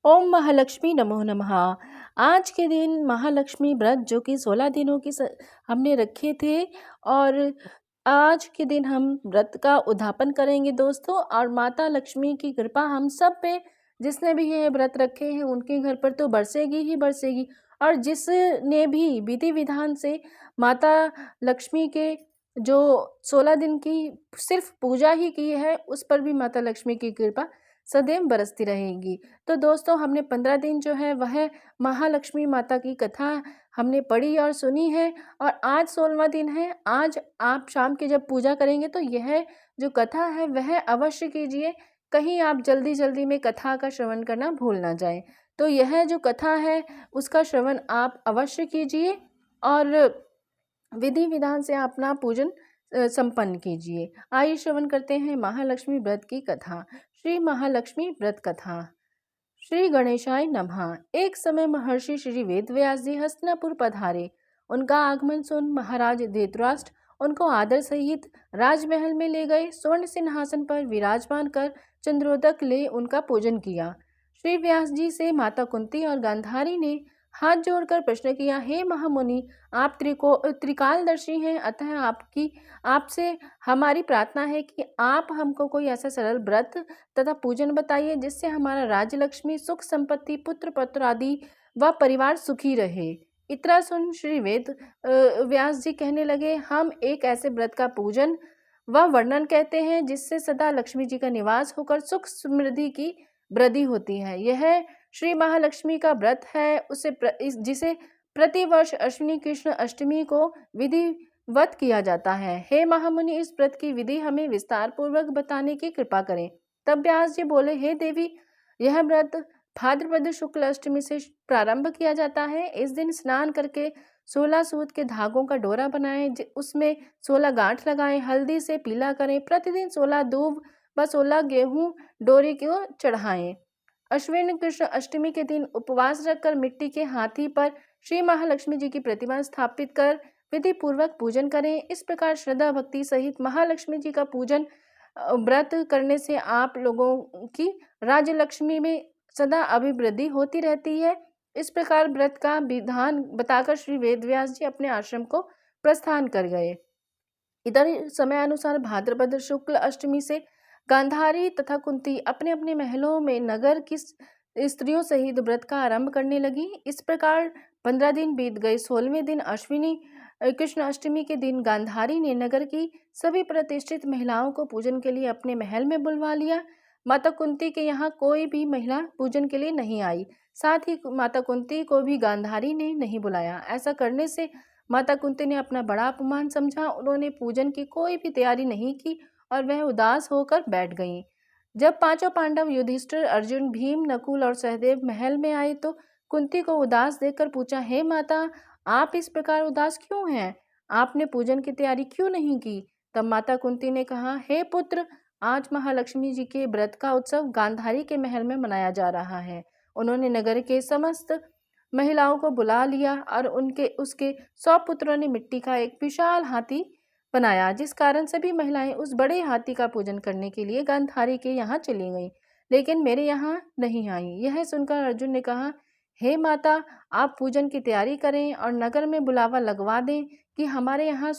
ओम महालक्ष्मी नमो नमः। आज के दिन महालक्ष्मी व्रत जो कि 16 दिनों की हमने रखे थे और आज के दिन हम व्रत का उद्यापन करेंगे दोस्तों। और माता लक्ष्मी की कृपा हम सब पे, जिसने भी ये व्रत रखे हैं उनके घर पर तो बरसेगी ही बरसेगी। और जिसने भी विधि विधान से माता लक्ष्मी के जो 16 दिन की सिर्फ पूजा ही की है, उस पर भी माता लक्ष्मी की कृपा सदैव बरसती रहेगी। तो दोस्तों, हमने 15 दिन जो है वह महालक्ष्मी माता की कथा हमने पढ़ी और सुनी है। और आज 16वां दिन है। आज आप शाम की जब पूजा करेंगे तो यह जो कथा है वह अवश्य कीजिए। कहीं आप जल्दी जल्दी में कथा का श्रवण करना भूल ना जाएं। तो यह जो कथा है उसका श्रवण आप अवश्य कीजिए और विधि विधान से अपना पूजन संपन्न कीजिए। आइए श्रवण करते हैं महालक्ष्मी व्रत की कथा। श्री महालक्ष्मी व्रत कथा। श्री गणेशाय नमः। एक समय महर्षि श्री वेदव्यास जी हस्तिनापुर पधारे। उनका आगमन सुन महाराज धृतराष्ट्र उनको आदर सहित राजमहल में ले गए। स्वर्ण सिंहासन पर विराजमान कर चंद्रोदक ले उनका पूजन किया। श्री व्यास जी से माता कुंती और गांधारी ने हाथ जोड़कर प्रश्न किया, हे महामुनि, आप त्रिकालदर्शी हैं, अतः आपसे हमारी प्रार्थना है कि आप हमको कोई ऐसा सरल व्रत तथा पूजन बताइए जिससे हमारा राज्य लक्ष्मी, सुख संपत्ति, पुत्र पत्र आदि व परिवार सुखी रहे। इतना सुन श्री व्यास जी कहने लगे, हम एक ऐसे व्रत का पूजन व वर्णन कहते हैं जिससे सदा लक्ष्मी जी का निवास होकर सुख समृद्धि की वृद्धि होती है। यह श्री महालक्ष्मी का व्रत है, जिसे प्रतिवर्ष अश्विनी कृष्ण अष्टमी को विधिवत किया जाता है। हे महामुनि, इस व्रत की विधि हमें विस्तार पूर्वक बताने की कृपा करें। तब व्यास जी बोले, हे देवी, यह व्रत भाद्रपद शुक्ल अष्टमी से प्रारंभ किया जाता है। इस दिन स्नान करके 16 सूत के धागों का डोरा बनाएं, उसमें 16 गांठ लगाएं, हल्दी से पीला करें। प्रतिदिन 16 दूब व 16 गेहूं डोरी को चढ़ाएं। अश्विन कृष्ण अष्टमी के दिन उपवास रखकर मिट्टी के हाथी पर श्री महालक्ष्मी जी की प्रतिमा स्थापित कर विधि पूर्वक पूजन करें। इस प्रकार श्रद्धा भक्ति सहित महालक्ष्मी जी का पूजन व्रत करने से आप लोगों की राज्य लक्ष्मी में सदा अभिवृद्धि होती रहती है। इस प्रकार व्रत का विधान बताकर श्री वेदव्यास जी अपने आश्रम को प्रस्थान कर गए। इधर समय अनुसार भाद्रपद शुक्ल अष्टमी से गांधारी तथा कुंती अपने अपने महलों में नगर की स्त्रियों सहित व्रत का आरंभ करने लगी। इस प्रकार 15 दिन बीत गए। 16वें दिन अश्विनी कृष्ण अष्टमी के दिन गांधारी ने नगर की सभी प्रतिष्ठित महिलाओं को पूजन के लिए अपने महल में बुलवा लिया। माता कुंती के यहाँ कोई भी महिला पूजन के लिए नहीं आई। साथ ही माता कुंती को भी गांधारी ने नहीं बुलाया। ऐसा करने से माता कुंती ने अपना बड़ा अपमान समझा। उन्होंने पूजन की कोई भी तैयारी नहीं की और वह उदास होकर बैठ गईं। जब पांचों पांडव युधिष्ठिर, अर्जुन, भीम, नकुल और सहदेव महल में आए तो कुंती को उदास देखकर पूछा, हे माता, आप इस प्रकार उदास क्यों हैं? आपने पूजन की तैयारी क्यों नहीं की? तब माता कुंती ने कहा, हे पुत्र, आज महालक्ष्मी जी के व्रत का उत्सव गांधारी के महल में मनाया जा रहा है। उन्होंने नगर के समस्त महिलाओं को बुला लिया और उसके 100 पुत्रों ने मिट्टी का एक विशाल हाथी बनाया, जिस कारण सभी महिलाएं उस बड़े हाथी का पूजन करने के लिए गांधारी के यहाँ चली गईं, लेकिन मेरे यहाँ नहीं आई। यह सुनकर अर्जुन ने कहा, हे माता, आप पूजन की तैयारी करें और नगर में बुलावा लगवा दें कि हमारे यहाँ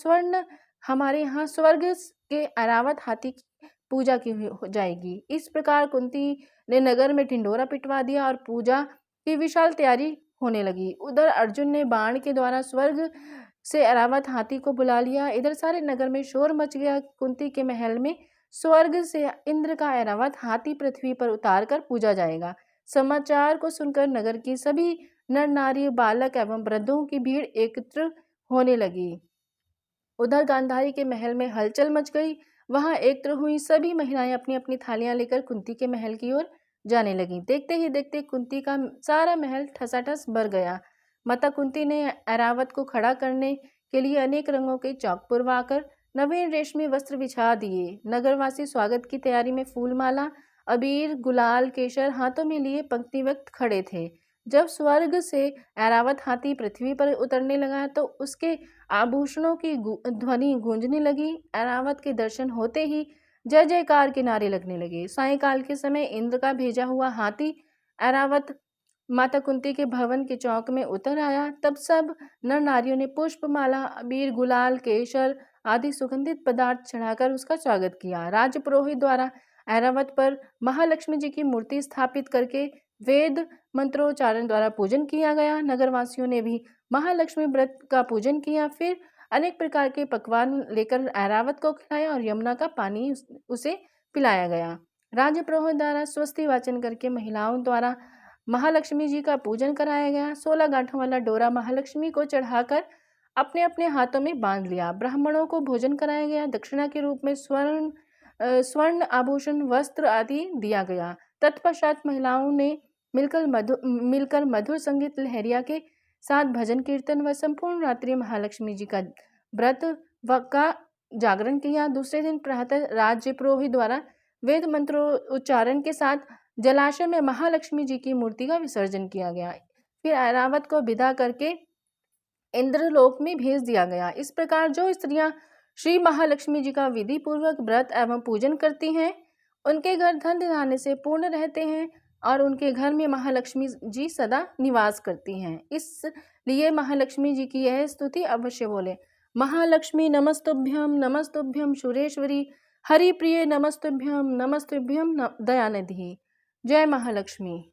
स्वर्ग के ऐरावत हाथी की पूजा की हो जाएगी। इस प्रकार कुंती ने नगर में ढिंडोरा पिटवा दिया और पूजा की विशाल तैयारी होने लगी। उधर अर्जुन ने बाण के द्वारा स्वर्ग से ऐरावत हाथी को बुला लिया। इधर सारे नगर में शोर मच गया। कुंती के महल में स्वर्ग से इंद्र का ऐरावत हाथी पृथ्वी पर उतार कर पूजा जाएगा। समाचार को सुनकर नगर की सभी नर नारी, बालक एवं वृद्धों की भीड़ एकत्र होने लगी। उधर गांधारी के महल में हलचल मच गई। वहां एकत्र हुई सभी महिलाएं अपनी अपनी थालियां लेकर कुंती के महल की ओर जाने लगी। देखते ही देखते कुंती का सारा महल ठसाठस भर गया। माता कुंती ने ऐरावत को खड़ा करने के लिए अनेक रंगों के चौक पुरवाकर नवीन रेशमी वस्त्र बिछा दिए। नगरवासी स्वागत की तैयारी में फूलमाला, अबीर, गुलाल, केशर हाथों में लिए पंक्तिबद्ध खड़े थे। जब स्वर्ग से ऐरावत हाथी पृथ्वी पर उतरने लगा तो उसके आभूषणों की ध्वनि गूंजने लगी। ऐरावत के दर्शन होते ही जय जयकार के नारे लगने लगे। सायंकाल के समय इंद्र का भेजा हुआ हाथी ऐरावत माता कुंती के भवन के चौक में उतर आया, तब सब नर नारियों ने पुष्पमाला, अबीर, गुलाल, केसर आदि सुगंधित पदार्थ चढ़ाकर उसका स्वागत किया। राज्य पुरोहित द्वारा ऐरावत पर महालक्ष्मी जी की मूर्ति स्थापित करके वेद मंत्रोच्चारण द्वारा पूजन किया गया। नगरवासियों ने भी महालक्ष्मी व्रत का पूजन किया। फिर अनेक प्रकार के पकवान लेकर ऐरावत को खिलाया और यमुना का पानी उसे पिलाया गया। राज्य पुरोहित द्वारा स्वस्ति वाचन करके महिलाओं द्वारा महालक्ष्मी जी का पूजन कराया गया। 16 गांठों वाला डोरा महालक्ष्मी को चढ़ाकर अपने अपने हाथों में बांध लिया। ब्राह्मणों को भोजन कराया गया। दक्षिणा के रूप में स्वर्ण आभूषण, वस्त्र आदि दिया गया। तत्पश्चात महिलाओं ने मिलकर मधुर संगीत लहरिया के साथ भजन कीर्तन व संपूर्ण रात्रि महालक्ष्मी जी का व्रत का जागरण किया। दूसरे दिन प्रातः राज्य पुरोहित द्वारा वेद मंत्रोच्चारण के साथ जलाशय में महालक्ष्मी जी की मूर्ति का विसर्जन किया गया। फिर ऐरावत को विदा करके इंद्रलोक में भेज दिया गया। इस प्रकार जो स्त्रियां श्री महालक्ष्मी जी का विधि पूर्वक व्रत एवं पूजन करती हैं, उनके घर धन धान्य से पूर्ण रहते हैं और उनके घर में महालक्ष्मी जी सदा निवास करती हैं। इसलिए महालक्ष्मी जी की यह स्तुति अवश्य बोले। महालक्ष्मी नमस्तुभ्यम नमस्तुभ्यम सुरेश्वरी, हरिप्रिय नमस्तुभ्यम नमस्तुभ्यम दयानिधि। जय महालक्ष्मी।